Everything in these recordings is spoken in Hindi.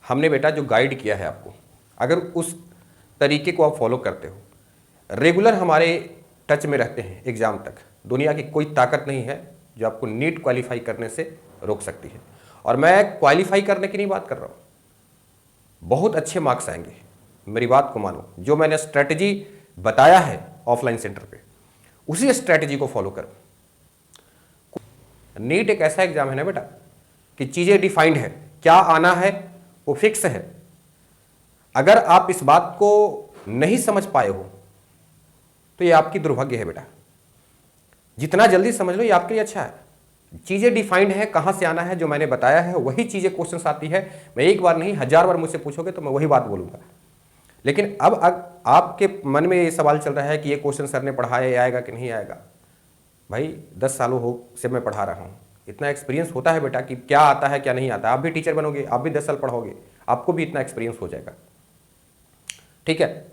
हमने बेटा जो गाइड किया है आपको, अगर उस तरीके को आप फॉलो करते हो, रेगुलर हमारे टच में रहते हैं एग्ज़ाम तक, दुनिया की कोई ताकत नहीं है जो आपको नीट क्वालिफाई करने से रोक सकती है। और मैं क्वालिफाई करने की नहीं बात कर रहा हूँ, बहुत अच्छे मार्क्स आएंगे, मेरी बात को मानो। जो मैंने स्ट्रैटेजी बताया है ऑफलाइन सेंटर पे, उसी स्ट्रैटेजी को फॉलो करो। नीट एक ऐसा एग्जाम है ना बेटा कि चीज़ें डिफाइंड है, क्या आना है वो फिक्स है। अगर आप इस बात को नहीं समझ पाए हो तो ये आपकी दुर्भाग्य है बेटा। जितना जल्दी समझ लो ये आपके लिए अच्छा है। चीज़ें डिफाइंड है, कहाँ से आना है, जो मैंने बताया है वही चीज़ें क्वेश्चन आती है। मैं एक बार नहीं 1000 बार मुझसे पूछोगे तो मैं वही बात बोलूँगा। लेकिन अब आपके मन में ये सवाल चल रहा है कि ये क्वेश्चन सर ने पढ़ाया, आएगा कि नहीं आएगा। भाई 10 सालों हो से मैं पढ़ा रहा हूँ, इतना एक्सपीरियंस होता है बेटा कि क्या आता है क्या नहीं आता। आप भी टीचर बनोगे, आप भी 10 साल पढ़ोगे, आपको भी इतना एक्सपीरियंस हो जाएगा। ठीक है,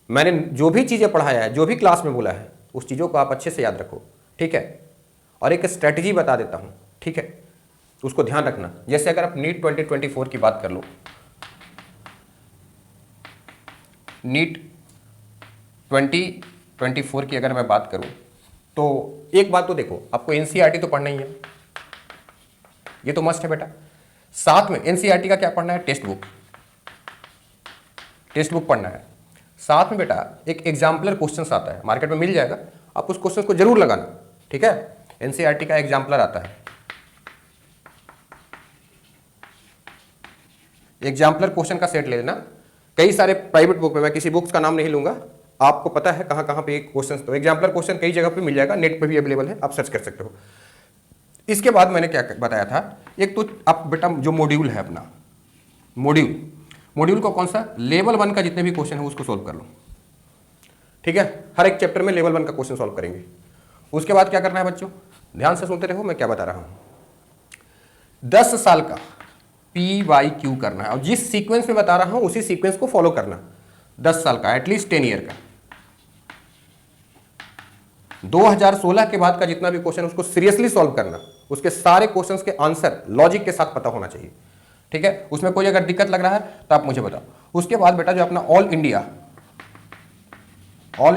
मैंने जो भी चीज़ें पढ़ाया है, जो भी क्लास में बोला है, उस चीज़ों को आप अच्छे से याद रखो। ठीक है, और एक स्ट्रैटेजी बता देता हूँ, ठीक है, उसको ध्यान रखना। जैसे अगर आप नीट 2024 की बात कर लो, नीट 2024 की अगर मैं बात करूँ तो एक बात तो देखो, आपको एनसीईआरटी तो पढ़ना ही है, ये तो मस्ट है बेटा। साथ में एनसीईआरटी का क्या पढ़ना है, टेक्स्ट बुक पढ़ना है। साथ में बेटा एक एग्जाम्पलर क्वेश्चन आता है, मार्केट में मिल जाएगा, आप उस क्वेश्चन को जरूर लगाना। ठीक है, एनसीईआरटी का एग्जाम्पलर आता है, एग्जाम्पलर क्वेश्चन का सेट ले लेना। कई सारे प्राइवेट बुक में, मैं किसी बुक्स का नाम नहीं लूंगा, आपको पता है कहाँ कहाँ पे क्वेश्चन, तो एग्जाम्पलर क्वेश्चन कई जगह पे मिल जाएगा, नेट पे भी अवेलेबल है, आप सर्च कर सकते हो। इसके बाद मैंने क्या बताया था, एक तो आप बेटा जो मॉड्यूल है अपना, मॉड्यूल को कौन सा, लेवल 1 का जितने भी क्वेश्चन है उसको सोल्व कर लो। ठीक है, हर एक चैप्टर में लेवल 1 का क्वेश्चन सोल्व करेंगे। उसके बाद क्या करना है बच्चों, ध्यान से सुनते रहो मैं क्या बता रहा हूं। 10 साल का PYQ करना है, और जिस सीक्वेंस में बता रहा हूं उसी सीक्वेंस को फॉलो करना। 10 साल का, एटलीस्ट 10 ईयर का। 2016 के बाद का जितना भी क्वेश्चन उसको सीरियसली सॉल्व करना, उसके सारे क्वेश्चंस के आंसर लॉजिक के साथ पता होना चाहिए। ठीक है, उसमें कोई अगर दिक्कत लग रहा है तो आप मुझे बताओ। उसके बाद बेटा जो अपना ऑल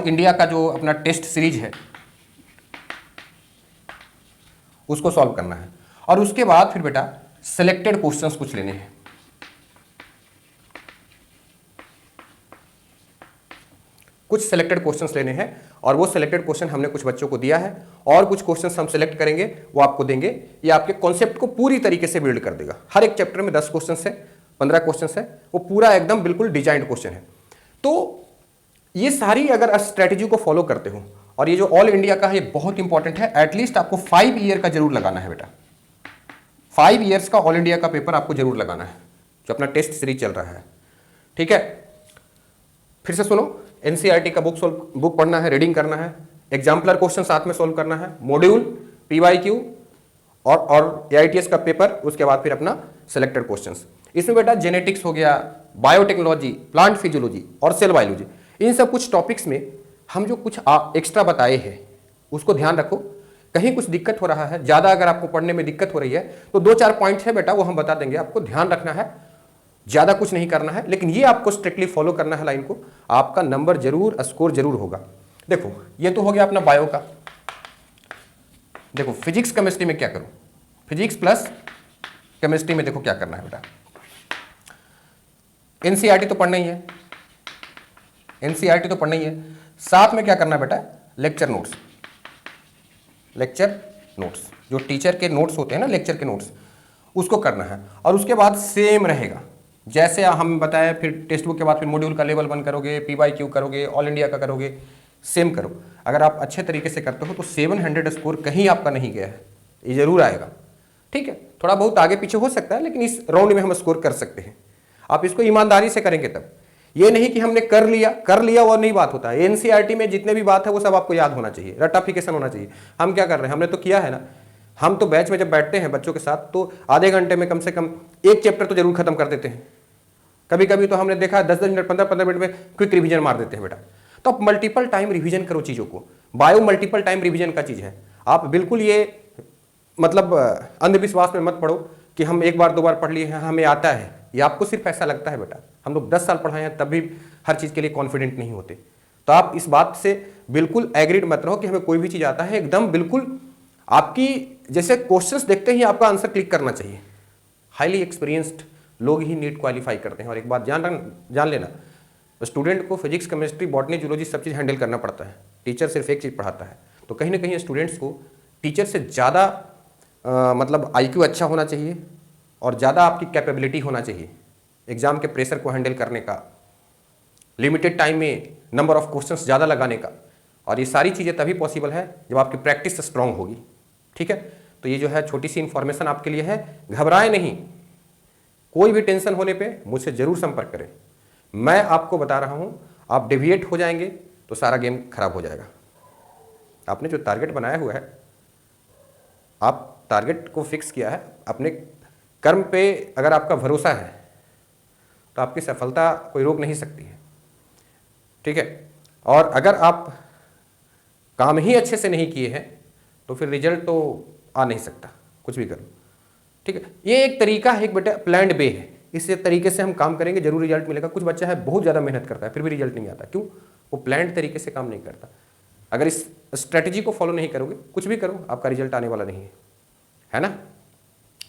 इंडिया का जो अपना टेस्ट सीरीज है उसको सॉल्व करना है। और उसके बाद फिर बेटा सिलेक्टेड क्वेश्चंस कुछ लेने हैं। कुछ सिलेक्टेड क्वेश्चंस लेने हैं, और वो सिलेक्टेड क्वेश्चन हमने कुछ बच्चों को दिया है, और कुछ क्वेश्चंस हम सिलेक्ट करेंगे, वो आपको देंगे। ये आपके कॉन्सेप्ट को पूरी तरीके से बिल्ड कर देगा। हर एक चैप्टर में 10 क्वेश्चंस है, 15 क्वेश्चंस है, वो पूरा एकदम बिल्कुल डिजाइंड क्वेश्चन है। तो ये सारी अगर स्ट्रेटेजी को फॉलो करते हो, और ये जो ऑल इंडिया का है ये बहुत इंपॉर्टेंट है, एटलीस्ट आपको 5 ईयर का जरूर लगाना है बेटा। 5 ईयर्स का ऑल इंडिया का पेपर आपको जरूर लगाना है, जो अपना टेस्ट सीरीज चल रहा है। ठीक है, फिर से सुनो, एनसीईआरटी का बुक पढ़ना है, रीडिंग करना है, एग्जाम्पलर क्वेश्चन साथ में सोल्व करना है, मॉड्यूल, PYQ और AITS का पेपर, उसके बाद फिर अपना सिलेक्टेड क्वेश्चंस। इसमें बेटा जेनेटिक्स हो गया, बायोटेक्नोलॉजी, प्लांट फिजियोलॉजी और सेल बायोलॉजी, इन सब कुछ टॉपिक्स में हम जो कुछ एक्स्ट्रा बताए हैं उसको ध्यान रखो। कहीं कुछ दिक्कत हो रहा है, ज़्यादा अगर आपको पढ़ने में दिक्कत हो रही है तो 2-4 पॉइंट्स है बेटा, वो हम बता देंगे, आपको ध्यान रखना है, ज़्यादा कुछ नहीं करना है, लेकिन ये आपको स्ट्रिक्टली फॉलो करना है लाइन को, आपका नंबर जरूर, स्कोर जरूर होगा। देखो ये तो हो गया अपना बायो का। देखो फिजिक्स केमिस्ट्री में क्या करूँ, फिजिक्स प्लस केमिस्ट्री में देखो क्या करना है बेटा। एनसीईआरटी तो पढ़ना ही है, एनसीईआरटी तो पढ़ना ही है, साथ में क्या करना है बेटा, लेक्चर नोट्स, जो टीचर के नोट्स होते हैं ना, लेक्चर के नोट्स, उसको करना है। और उसके बाद सेम रहेगा जैसे हम बताए, फिर टेक्स्ट बुक के बाद फिर मॉड्यूल का लेवल 1 करोगे, PYQ करोगे, ऑल इंडिया का करोगे, सेम करो। अगर आप अच्छे तरीके से करते हो तो 700 स्कोर कहीं आपका नहीं गया है, ये जरूर आएगा। ठीक है, थोड़ा बहुत आगे पीछे हो सकता है, लेकिन इस राउंड में हम स्कोर कर सकते हैं। आप इसको ईमानदारी से करेंगे तब, ये नहीं कि हमने कर लिया वो नहीं बात होता है। एनसीईआरटी में जितने भी बात है वो सब आपको याद होना चाहिए, रटाफिकेशन होना चाहिए। हम क्या कर रहे हैं, हमने तो किया है ना, हम तो बैच में जब बैठते हैं बच्चों के साथ तो आधे घंटे में कम से कम एक चैप्टर तो जरूर खत्म कर देते हैं। कभी कभी तो हमने देखा 10-10 मिनट, 15-15 मिनट में क्विक रिवीजन मार देते हैं बेटा। तो आप मल्टीपल टाइम रिवीजन करो चीज़ों को। बायो मल्टीपल टाइम रिवीजन का चीज़ है। आप बिल्कुल ये मतलब अंधविश्वास में मत पड़ो कि हम एक बार 2 बार पढ़ लिए हैं, हमें आता है। ये आपको सिर्फ ऐसा लगता है बेटा, हम लोग 10 साल पढ़ाए हैं तब भी हर चीज़ के लिए कॉन्फिडेंट नहीं होते। तो आप इस बात से बिल्कुल एग्रीड मत रहो कि हमें कोई भी चीज़ आता है, एकदम बिल्कुल आपकी जैसे क्वेश्चंस देखते ही आपका आंसर क्लिक करना चाहिए। हाईली एक्सपीरियंस्ड लोग ही नीट क्वालिफाई करते हैं। और एक बात जान लेना, स्टूडेंट को फिजिक्स, केमिस्ट्री, बॉटनी, जूलॉजी सब चीज़ हैंडल करना पड़ता है, टीचर सिर्फ एक चीज़ पढ़ाता है। तो कहीं ना कहीं स्टूडेंट्स को टीचर से ज़्यादा मतलब IQ अच्छा होना चाहिए और ज़्यादा आपकी कैपेबिलिटी होना चाहिए एग्जाम के प्रेशर को हैंडल करने का, लिमिटेड टाइम में नंबर ऑफ क्वेश्चंस ज़्यादा लगाने का। और ये सारी चीज़ें तभी पॉसिबल है जब आपकी प्रैक्टिस स्ट्रांग होगी। ठीक है, तो ये जो है छोटी सी इन्फॉर्मेशन आपके लिए है, घबराए नहीं, कोई भी टेंशन होने पे मुझसे ज़रूर संपर्क करें। मैं आपको बता रहा हूँ, आप डेविएट हो जाएंगे तो सारा गेम खराब हो जाएगा। आपने जो टारगेट बनाया हुआ है, आप टारगेट को फिक्स किया है, अपने कर्म पे अगर आपका भरोसा है तो आपकी सफलता कोई रोक नहीं सकती है। ठीक है, और अगर आप काम ही अच्छे से नहीं किए हैं तो फिर रिजल्ट तो आ नहीं सकता, कुछ भी करो। ठीक है, ये एक तरीका है, एक बेटा प्लान्ड वे है, इस तरीके से हम काम करेंगे जरूर रिजल्ट मिलेगा। कुछ बच्चा है बहुत ज़्यादा मेहनत करता है फिर भी रिजल्ट नहीं आता, क्यों? वो प्लान्ड तरीके से काम नहीं करता। अगर इस स्ट्रेटजी को फॉलो नहीं करोगे, कुछ भी करो, आपका रिजल्ट आने वाला नहीं है ना।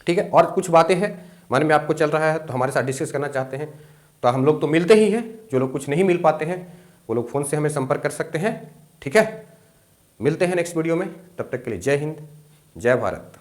ठीक है, और कुछ बातें हैं मन में आपको चल रहा है तो हमारे साथ डिस्कस करना चाहते हैं तो हम लोग तो मिलते ही हैं, जो लोग कुछ नहीं मिल पाते हैं वो लोग फ़ोन से हमें संपर्क कर सकते हैं। ठीक है, मिलते हैं नेक्स्ट वीडियो में, तब तक के लिए जय हिंद, जय भारत।